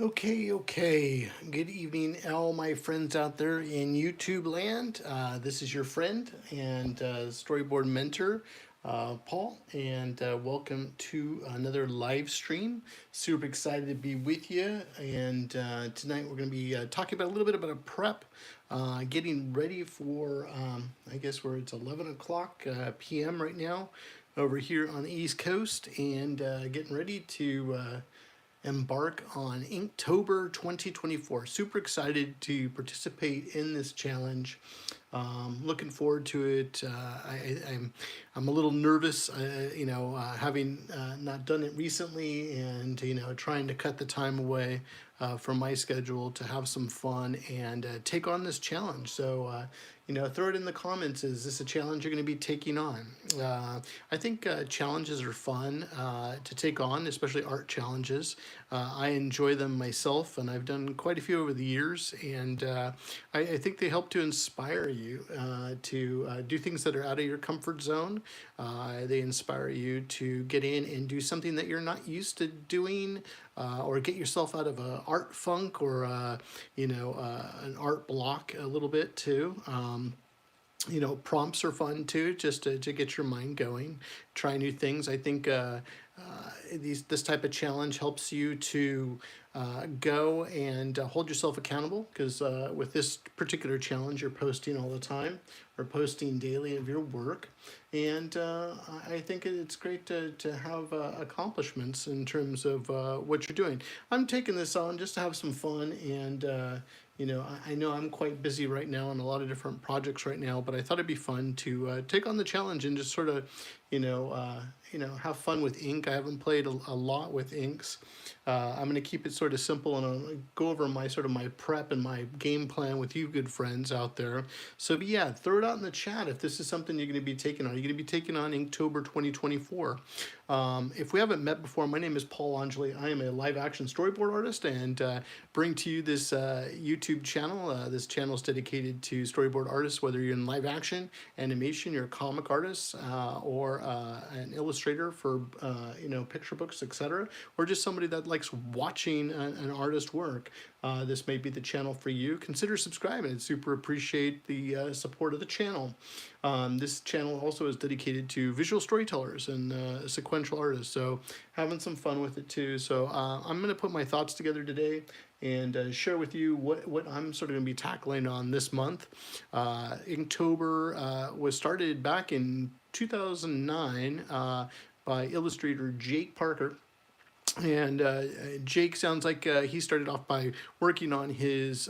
Okay. Good evening, all my friends out there in YouTube land. This is your friend and storyboard mentor, Paul, and welcome to another live stream. Super excited to be with you. And tonight we're going to be talking about a little bit about a prep, getting ready for, I guess, where it's 11 o'clock p.m. right now over here on the East Coast, and getting ready to. Embark on Inktober 2024. Super excited to participate in this challenge. Looking forward to it. I'm a little nervous, having not done it recently, and trying to cut the time away from my schedule to have some fun and take on this challenge. So. Throw it in the comments. Is this a challenge you're going to be taking on? I think challenges are fun to take on, especially art challenges. I enjoy them myself, and I've done quite a few over the years, and I think they help to inspire you to do things that are out of your comfort zone. They inspire you to get in and do something that you're not used to doing, or get yourself out of a art funk or an art block a little bit too. Prompts are fun too, just to get your mind going, try new things. I think this type of challenge helps you to go and hold yourself accountable, because with this particular challenge, you're posting all the time or posting daily of your work. And I think it's great to have accomplishments in terms of what you're doing. I'm taking this on just to have some fun, and I know I'm quite busy right now on a lot of different projects right now, but I thought it'd be fun to take on the challenge and just sort of, have fun with ink. I haven't played a lot with inks. I'm going to keep it sort of simple, and I'll go over my prep and my game plan with you good friends out there. So, but yeah, throw it out in the chat if this is something you're going to be taking on. You're going to be taking on Inktober 2024. If we haven't met before, my name is Paul Angeli. I am a live action storyboard artist, and bring to you this YouTube channel. This channel is dedicated to storyboard artists, whether you're in live action, animation, you're a comic artist, or an illustrator for picture books, etc., or just somebody that likes watching an artist work. This may be the channel for you. Consider subscribing. I'd super appreciate the support of the channel. This channel also is dedicated to visual storytellers and sequential artists, so having some fun with it too. So I'm going to put my thoughts together today and share with you what I'm sort of going to be tackling on this month. Inktober was started back in 2009 by illustrator Jake Parker. And Jake sounds like he started off by working on his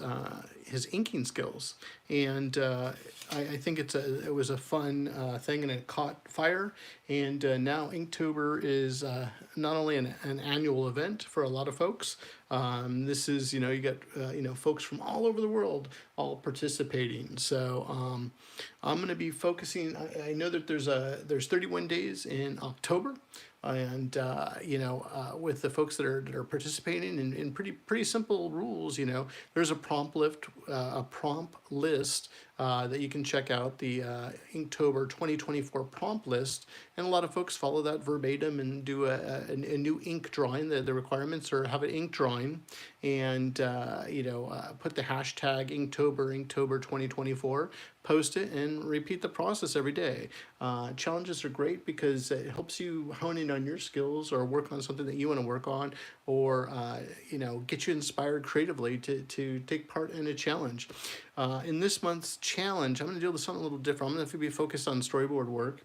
inking skills, and I think it was a fun thing, and it caught fire. And now Inktober is not only an annual event for a lot of folks. This is you got folks from all over the world all participating. So I'm going to be focusing. I know that there's 31 days in October, and with the folks that are participating in pretty simple rules. There's a prompt list that you can check out, the Inktober 2024 prompt list, and a lot of folks follow that verbatim and do a new ink drawing. The requirements are have an ink drawing, and put the hashtag Inktober 2024, post it, and repeat the process every day. Challenges are great because it helps you hone in on your skills or work on something that you want to work on, or get you inspired creatively to take part in a challenge. In this month's challenge, I'm going to do something a little different. I'm going to be focused on storyboard work.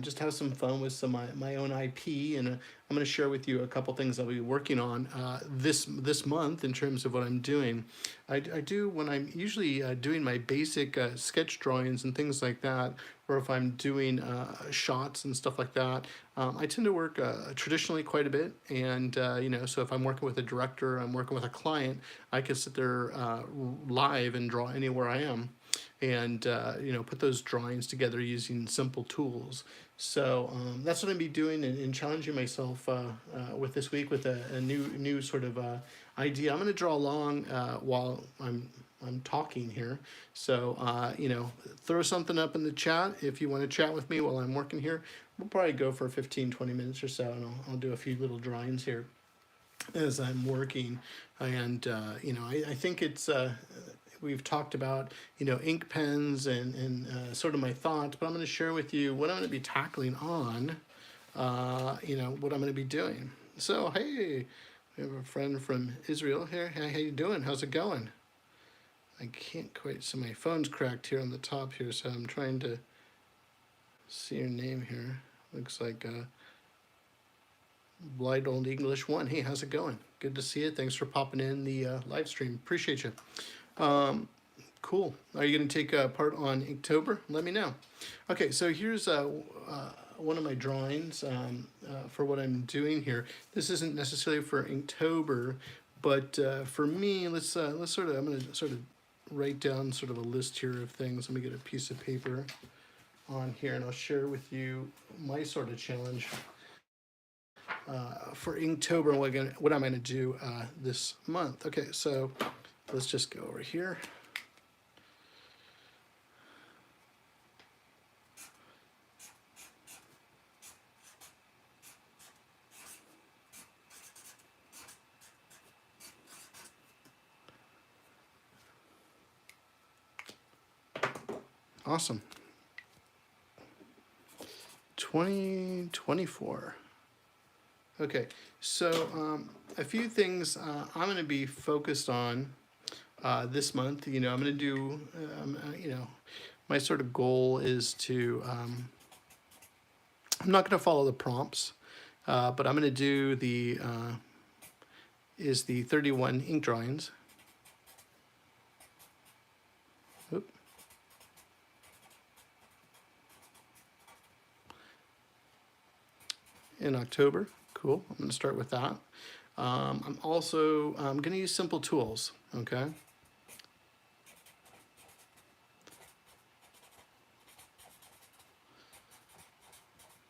Just have some fun with some my own IP, and I'm going to share with you a couple things I'll be working on this month in terms of what I'm doing. I do when I'm usually doing my basic sketch drawings and things like that, or if I'm doing shots and stuff like that. I tend to work traditionally quite a bit, and so if I'm working with a director, I'm working with a client, I can sit there live and draw anywhere I am, and put those drawings together using simple tools. So that's what I'm be doing, and challenging myself with this week with a new sort of idea. I'm going to draw along while I'm talking here. So throw something up in the chat if you want to chat with me while I'm working here. We'll probably go for 15-20 minutes or so, and I'll do a few little drawings here. as I'm working. And, I think it's, we've talked about, ink pens and sort of my thoughts, but I'm going to share with you what I'm going to be tackling on, what I'm going to be doing. So, hey, we have a friend from Israel here. Hey, how you doing? How's it going? I can't quite, so my phone's cracked here on the top here, so I'm trying to see your name here. Looks like Blind Old English One. Hey, how's it going? Good to see you. Thanks for popping in the live stream. Appreciate you. Cool. Are you going to take part on Inktober? Let me know. Okay, so here's one of my drawings for what I'm doing here. This isn't necessarily for Inktober, but for me, let's sort of, I'm going to sort of write down sort of a list here of things. Let me get a piece of paper on here, and I'll share with you my sort of challenge for Inktober and what I'm going to do this month. Okay, so let's just go over here. Awesome. 2024. Okay, so a few things I'm going to be focused on this month. I'm going to do, my sort of goal is to, I'm not going to follow the prompts, but I'm going to do the 31 ink drawings. Oop. In October. Cool. I'm going to start with that. I'm going to use simple tools. Okay.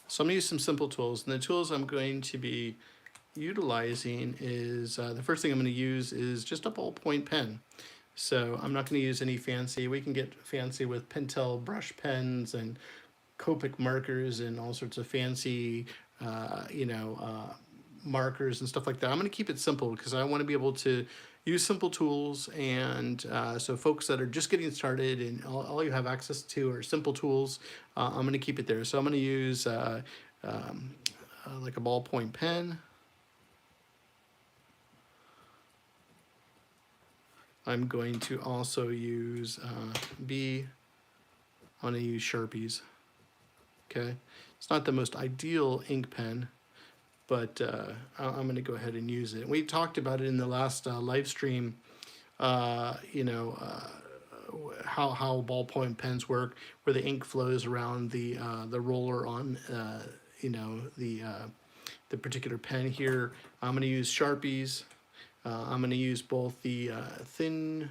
So I'm going to use some simple tools, and the tools I'm going to be utilizing is the first thing I'm going to use is just a ballpoint pen. So I'm not going to use any fancy. We can get fancy with Pentel brush pens and Copic markers and all sorts of fancy, markers and stuff like that. I'm going to keep it simple because I want to be able to use simple tools, and so folks that are just getting started and all you have access to are simple tools, I'm going to keep it there. So I'm going to use like a ballpoint pen. I'm going to also use I'm going to use Sharpies. Okay, it's not the most ideal ink pen, but I'm going to go ahead and use it. We talked about it in the last live stream, how ballpoint pens work, where the ink flows around the roller on, the particular pen here. I'm going to use Sharpies. I'm going to use both the thin,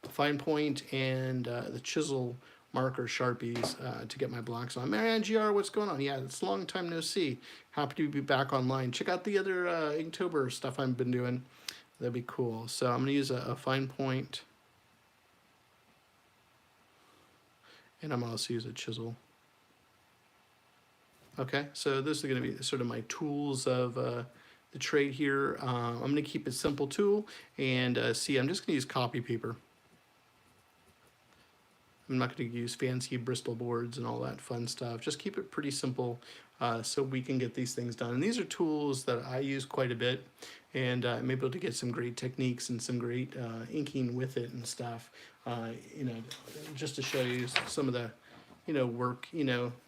fine point and the chisel marker Sharpies to get my blocks on. Mary Ann GR, what's going on? Yeah, it's a long time no see. Happy to be back online. Check out the other Inktober stuff I've been doing. That'd be cool. So I'm going to use a fine point, and I'm also use a chisel. Okay, so this is going to be sort of my tools of the trade here. I'm going to keep it simple tool, and I'm just going to use copy paper. I'm not going to use fancy Bristol boards and all that fun stuff. Just keep it pretty simple so we can get these things done. And these are tools that I use quite a bit, and I'm able to get some great techniques and some great inking with it and stuff. Just to show you some of the, work,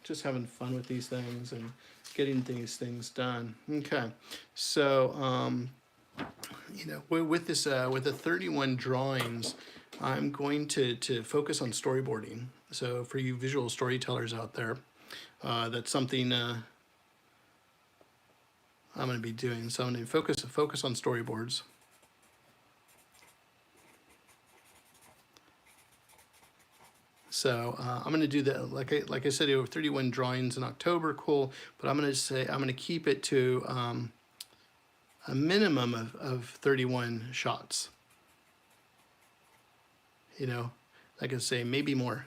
just having fun with these things and getting these things done. Okay, so with this with the 31 drawings, I'm going to focus on storyboarding. So for you visual storytellers out there, that's something I'm going to be doing. So I'm going to focus on storyboards. So I'm going to do that, like I said, 31 drawings in October, cool. But I'm going to keep it to a minimum of 31 shots. Like I say, maybe more.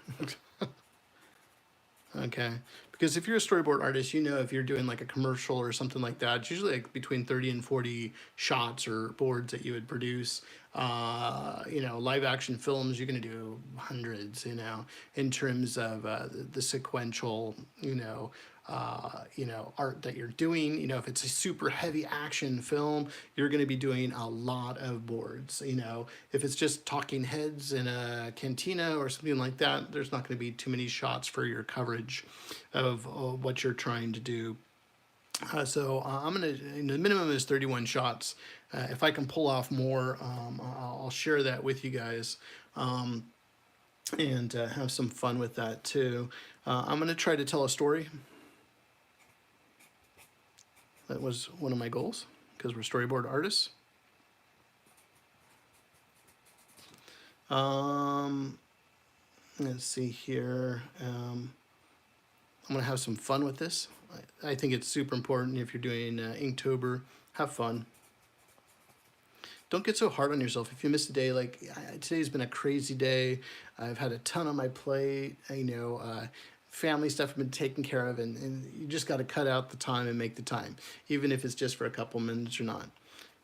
Okay, Because if you're a storyboard artist, you know if you're doing like a commercial or something like that, it's usually like between 30 and 40 shots or boards that you would produce. You know, live action films, you're going to do hundreds, you know, in terms of the sequential, you know, art that you're doing. You know, if it's a super heavy action film, you're going to be doing a lot of boards. You know, if it's just talking heads in a cantina or something like that, there's not going to be too many shots for your coverage of what you're trying to do. I'm gonna, the minimum is 31 shots. If I can pull off more, I'll share that with you guys, and have some fun with that too. I'm gonna try to tell a story. That was one of my goals, because we're storyboard artists. Let's see here. I'm gonna have some fun with this. I think it's super important if you're doing Inktober. Have fun. Don't get so hard on yourself. If you miss a day, like today's been a crazy day. I've had a ton on my plate. Family stuff has been taken care of, and you just got to cut out the time and make the time, even if it's just for a couple minutes or not.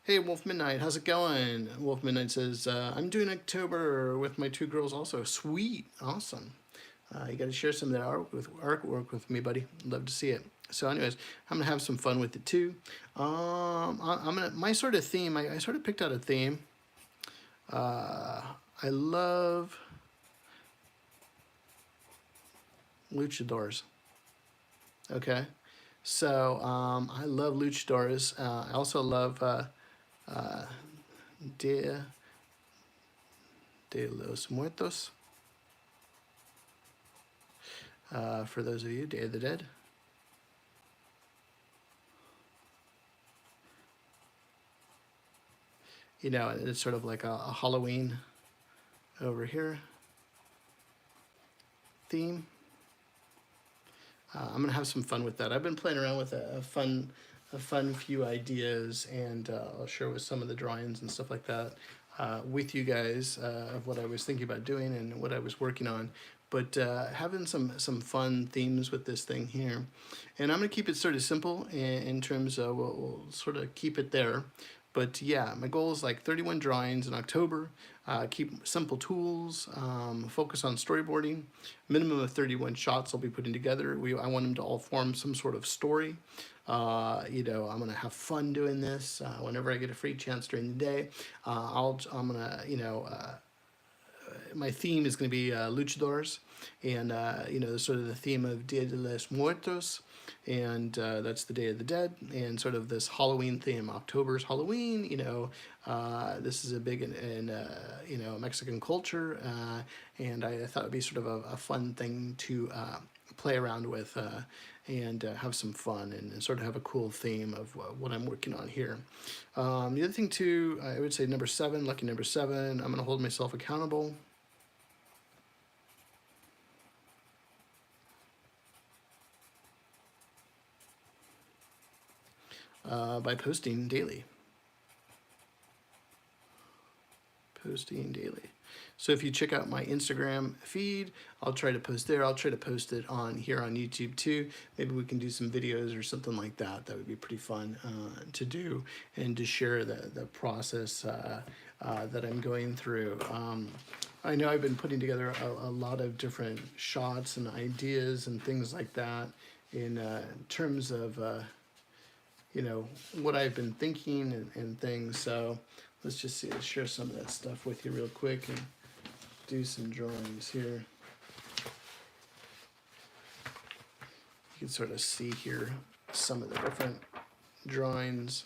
Hey, Wolf Midnight, how's it going? Wolf Midnight says, I'm doing Inktober with my 2 girls also. Sweet, awesome. You got to share some of that artwork with me, buddy. I'd love to see it. So anyways, I'm going to have some fun with it too. My sort of theme, I sort of picked out a theme. I love luchadors. Okay. So I love luchadors. I also love Dia de los Muertos. For those of you, Day of the Dead. You know, it's sort of like a Halloween over here theme. I'm gonna have some fun with that. I've been playing around with a fun few ideas, and I'll share with some of the drawings and stuff like that with you guys of what I was thinking about doing and what I was working on. But having some fun themes with this thing here, and I'm gonna keep it sort of simple in terms of we'll sort of keep it there. But yeah, my goal is like 31 drawings in October. Keep simple tools, focus on storyboarding. Minimum of 31 shots I'll be putting together. I want them to all form some sort of story. You know, I'm gonna have fun doing this. Whenever I get a free chance during the day, I'm gonna, you know, my theme is gonna be luchadors, and you know, sort of the theme of Dia de los Muertos, and that's the Day of the Dead, and sort of this Halloween theme. October's Halloween, you know, this is a big in you know, Mexican culture, and I thought it'd be sort of a fun thing to play around with and have some fun and sort of have a cool theme of what I'm working on here. The other thing too, I would say number 7, lucky number 7, I'm gonna hold myself accountable. By posting daily. So if you check out my Instagram feed, I'll try to post there. I'll try to post it on here on YouTube too. Maybe we can do some videos or something like that. That would be pretty fun to do, and to share the process that I'm going through. I know I've been putting together a lot of different shots and ideas and things like that in terms of you know, what I've been thinking and things. So let's just see, let's share some of that stuff with you real quick and do some drawings here. You can sort of see here some of the different drawings.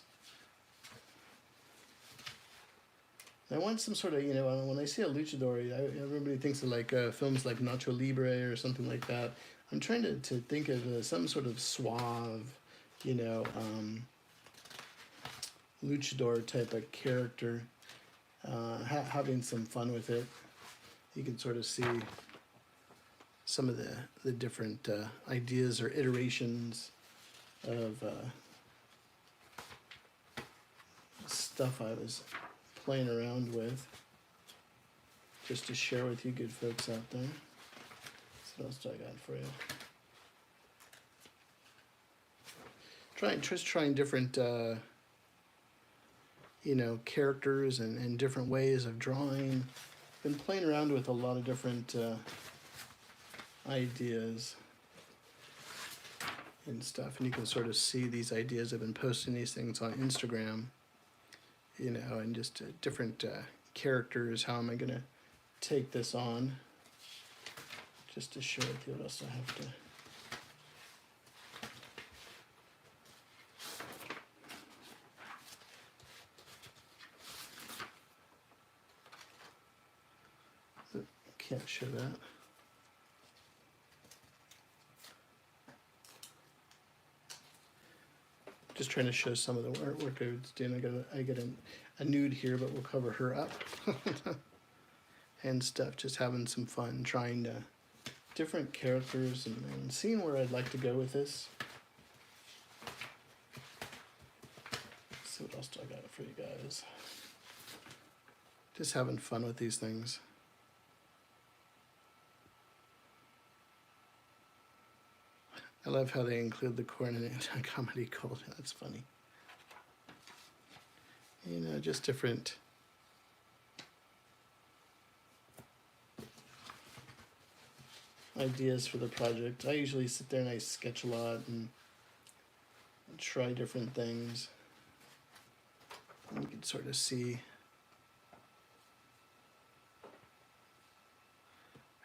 I want some sort of, you know, when I see a luchador, everybody thinks of like films like Nacho Libre or something like that. I'm trying to think of some sort of suave, you know, luchador type of character, having some fun with it. You can sort of see some of the different ideas or iterations of stuff I was playing around with, just to share with you good folks out there. So what else do I got for you? trying different characters and different ways of drawing. Been playing around with a lot of different ideas and stuff, and you can sort of see these ideas. I've been posting these things on Instagram, and just different characters. How am I gonna take this on? Just to share with you what else I have to. Can't show that. Just trying to show some of the artwork I was doing. I got a nude here, but we'll cover her up and stuff. Just having some fun, trying to different characters and seeing where I'd like to go with this. Let's see what else do I got for you guys. Just having fun with these things. I love how they include the corn in a comedy gold. That's funny. Just different ideas for the project. I usually sit there and I sketch a lot and try different things. And you can sort of see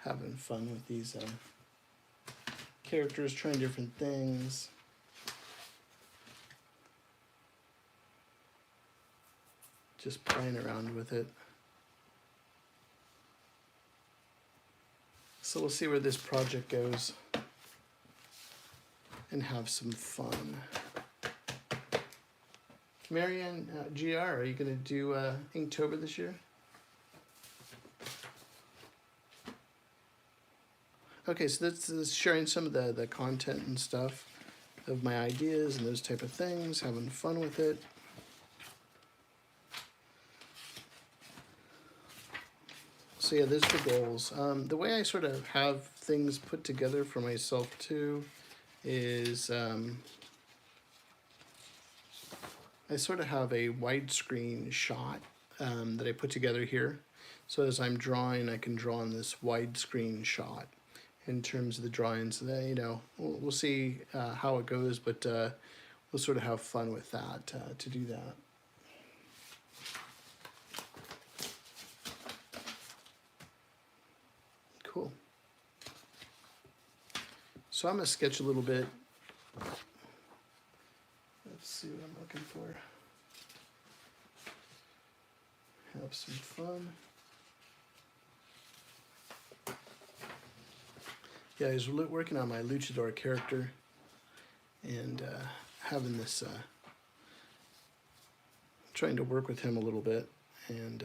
having fun with these characters, trying different things. Just playing around with it. So we'll see where this project goes and have some fun. Marianne, GR, are you going to do Inktober this year? Okay, so this is sharing some of the content and stuff of my ideas and those type of things, having fun with it. So yeah, those are the goals. The way I sort of have things put together for myself too is I sort of have a widescreen shot that I put together here. So as I'm drawing, I can draw in this widescreen shot. In terms of the drawings, that we'll see how it goes, but we'll sort of have fun with that to do that. Cool. So I'm gonna sketch a little bit. Let's see what I'm looking for. Have some fun. Yeah, I was working on my luchador character and having this, trying to work with him a little bit and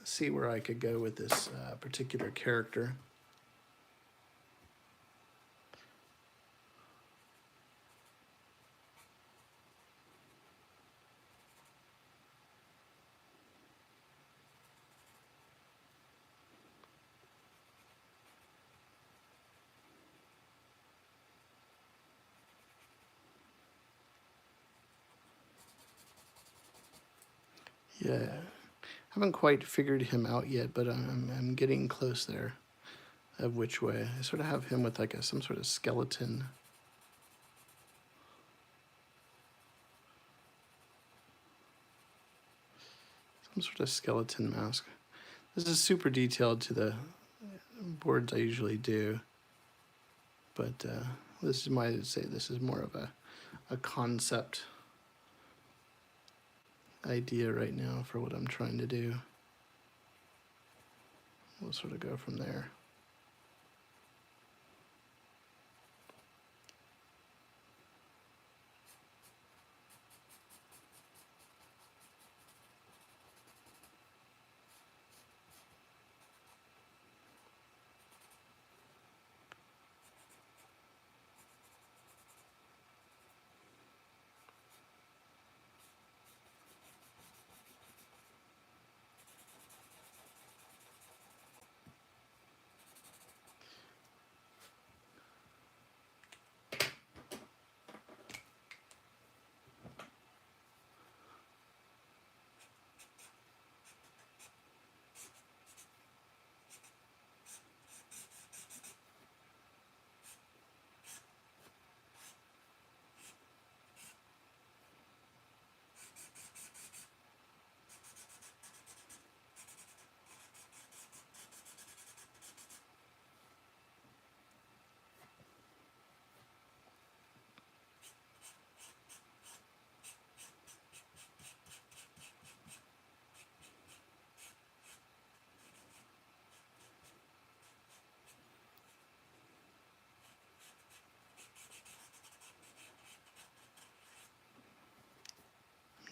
see where I could go with this particular character. Yeah, haven't quite figured him out yet, but I'm getting close there of which way. I sort of have him with like some sort of skeleton. Some sort of skeleton mask. This is super detailed to the boards I usually do, but this is this is more of a concept idea right now for what I'm trying to do. We'll sort of go from there.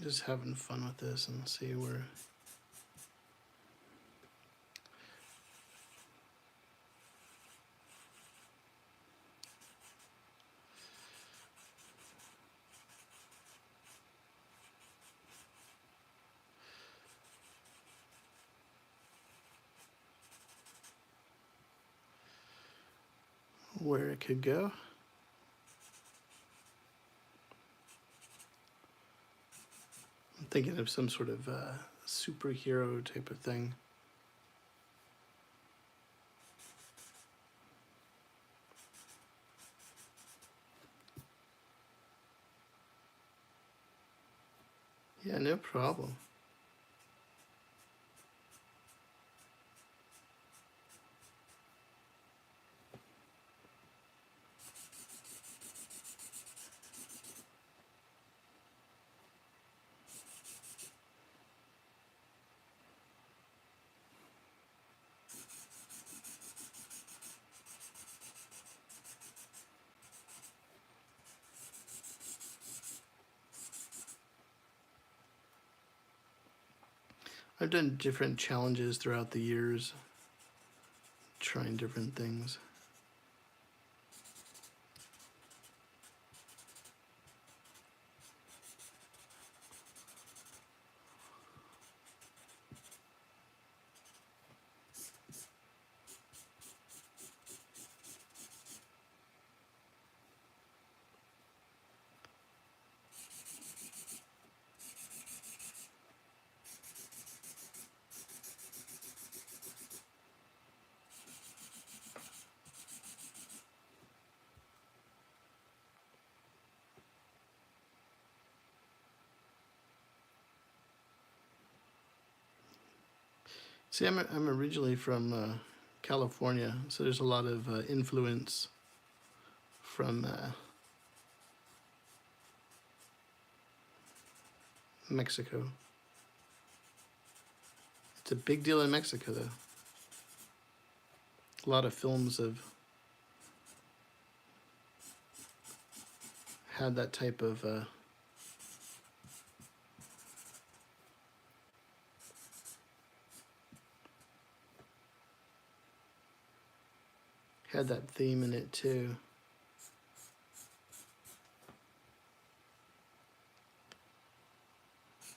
Just having fun with this and see where it could go. I'm thinking of some sort of superhero type of thing. Yeah, no problem. I've done different challenges throughout the years, trying different things. See, I'm originally from California, so there's a lot of influence from Mexico. It's a big deal in Mexico, though. A lot of films have had that type of had that theme in it too.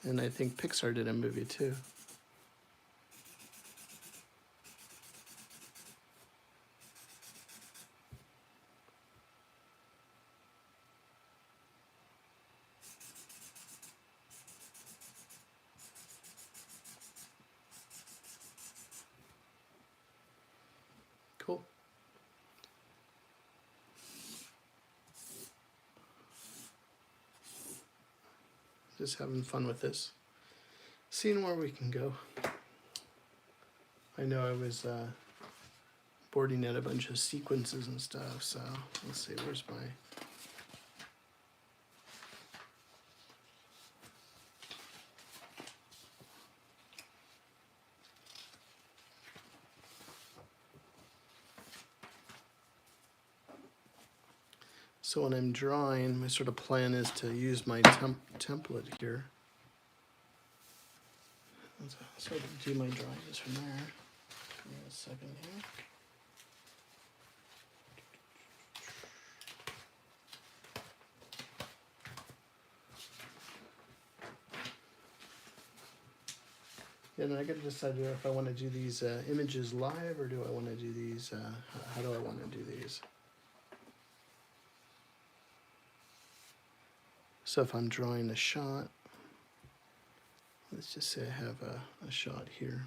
And I think Pixar did a movie too. Cool. Just having fun with this. Seeing where we can go. I know I was boarding out a bunch of sequences and stuff, so let's see, where's my... So when I'm drawing, my sort of plan is to use my template here. So to do my drawings from there. Give me a second here. Yeah, then I got to decide if I want to do these images live or do I want to do these, how do I want to do these? So if I'm drawing a shot, let's just say I have a shot here.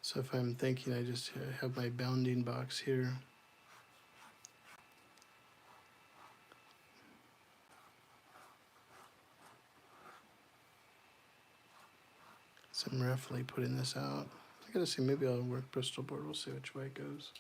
So if I'm thinking, I just have my bounding box here. So I'm roughly putting this out. I gotta see, maybe I'll work Bristol board. We'll see which way it goes.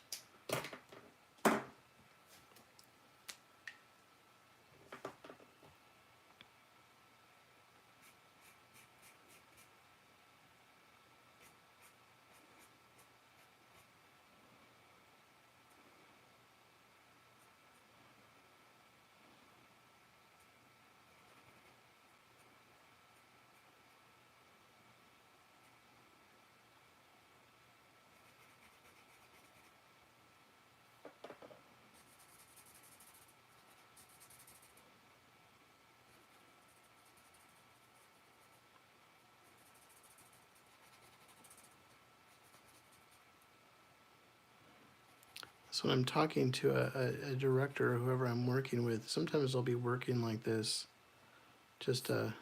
So when I'm talking to a director or whoever I'm working with, sometimes I'll be working like this just to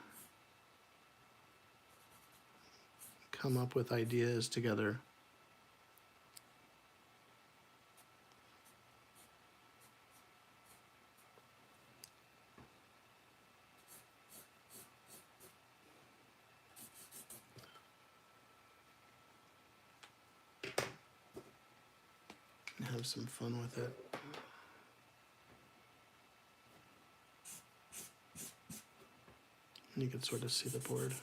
come up with ideas together. And have some fun with it. And you can sort of see the board.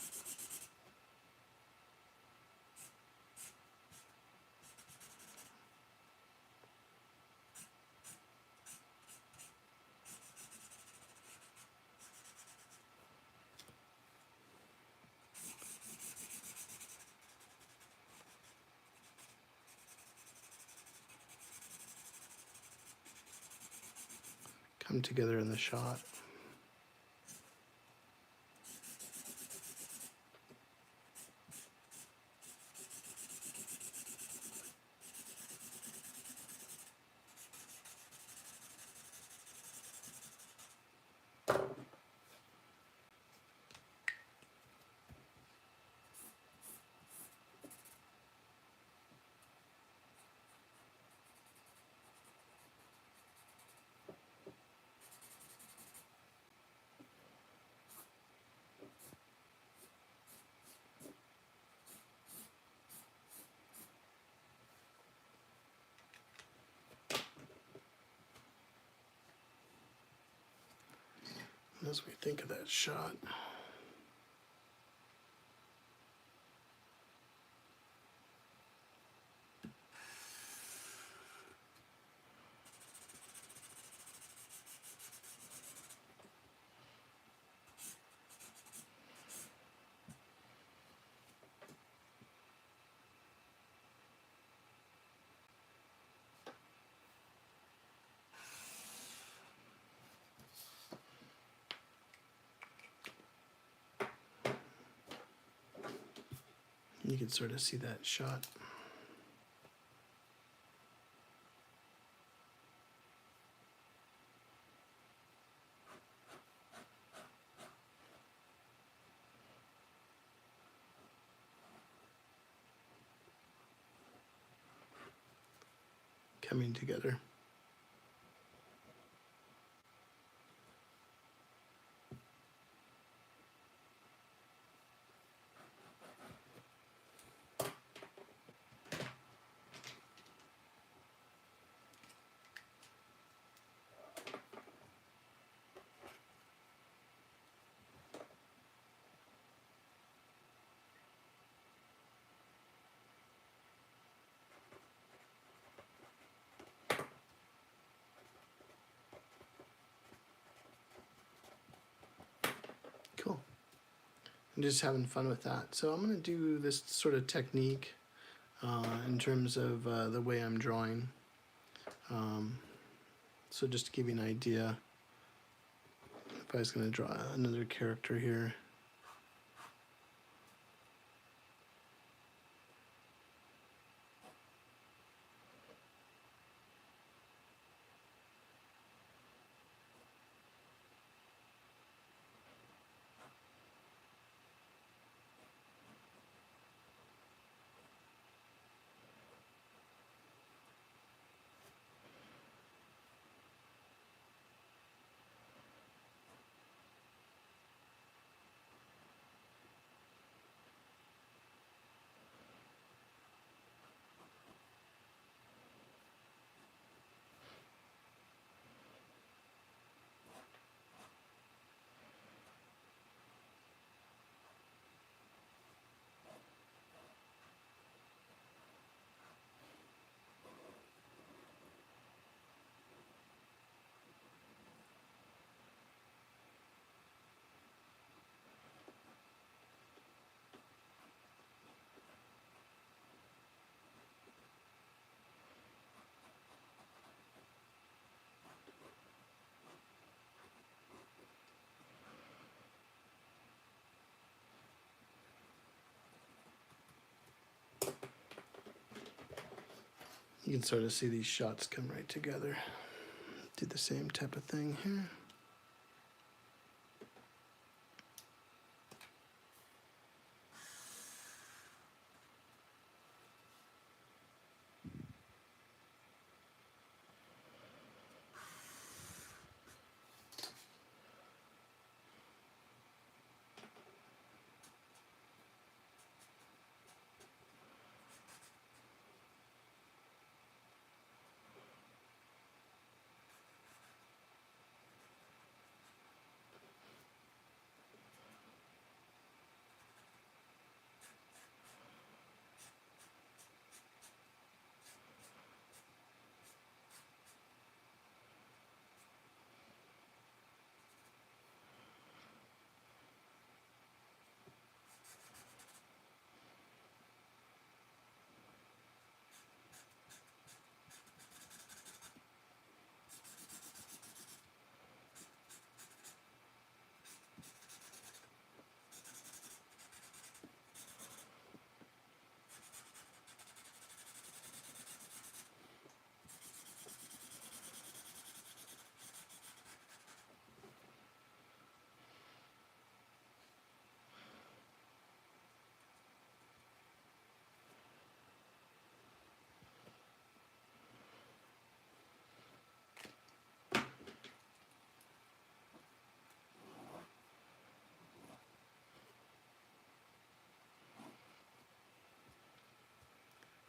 Come together in the shot. And as we think of that shot, you can sort of see that shot. Coming together. Cool. I'm just having fun with that. So I'm going to do this sort of technique in terms of the way I'm drawing. So just to give you an idea, if I was going to draw another character here. You can sort of see these shots come right together. Do the same type of thing here.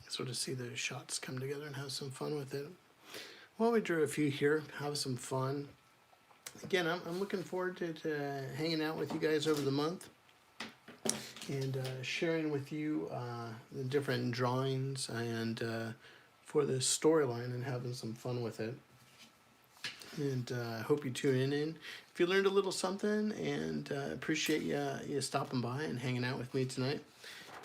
Sort of see those shots come together and have some fun with it. Well, we drew a few here, have some fun. Again, I'm looking forward to hanging out with you guys over the month and sharing with you the different drawings and for this storyline and having some fun with it. And I hope you tune in. If you learned a little something, and appreciate you stopping by and hanging out with me tonight.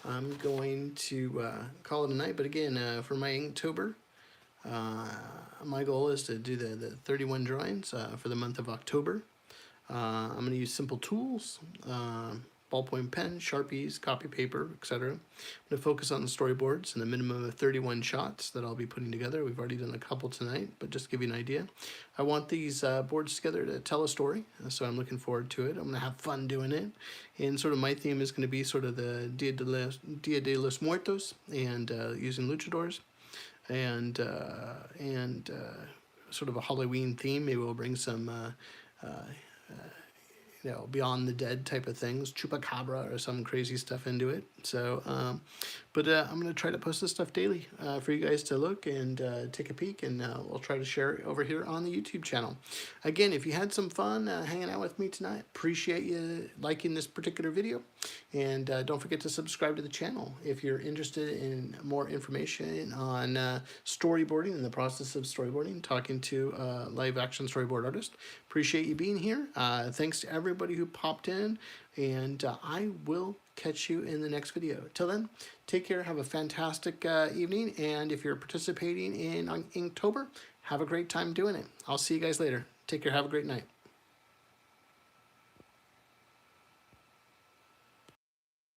I'm going to call it a night, but again, for my Inktober, my goal is to do the 31 drawings for the month of October. I'm going to use simple tools, ballpoint pen, Sharpies, copy paper, etc. I'm going to focus on the storyboards and the minimum of 31 shots that I'll be putting together. We've already done a couple tonight, but just to give you an idea. I want these boards together to tell a story, so I'm looking forward to it. I'm going to have fun doing it. And sort of my theme is going to be sort of the Dia de los Muertos and using luchadors. And sort of a Halloween theme. Maybe we'll bring some you know, Beyond the Dead type of things, Chupacabra or some crazy stuff into it. So, but I'm going to try to post this stuff daily for you guys to look and take a peek, and we'll try to share it over here on the YouTube channel. Again, if you had some fun hanging out with me tonight, appreciate you liking this particular video, and don't forget to subscribe to the channel if you're interested in more information on storyboarding and the process of storyboarding, talking to live action storyboard artist. Appreciate you being here. Thanks to everybody who popped in, and I will catch you in the next video. Till then, take care, have a fantastic evening, and if you're participating in Inktober, have a great time doing it. I'll see you guys later. Take care, have a great night.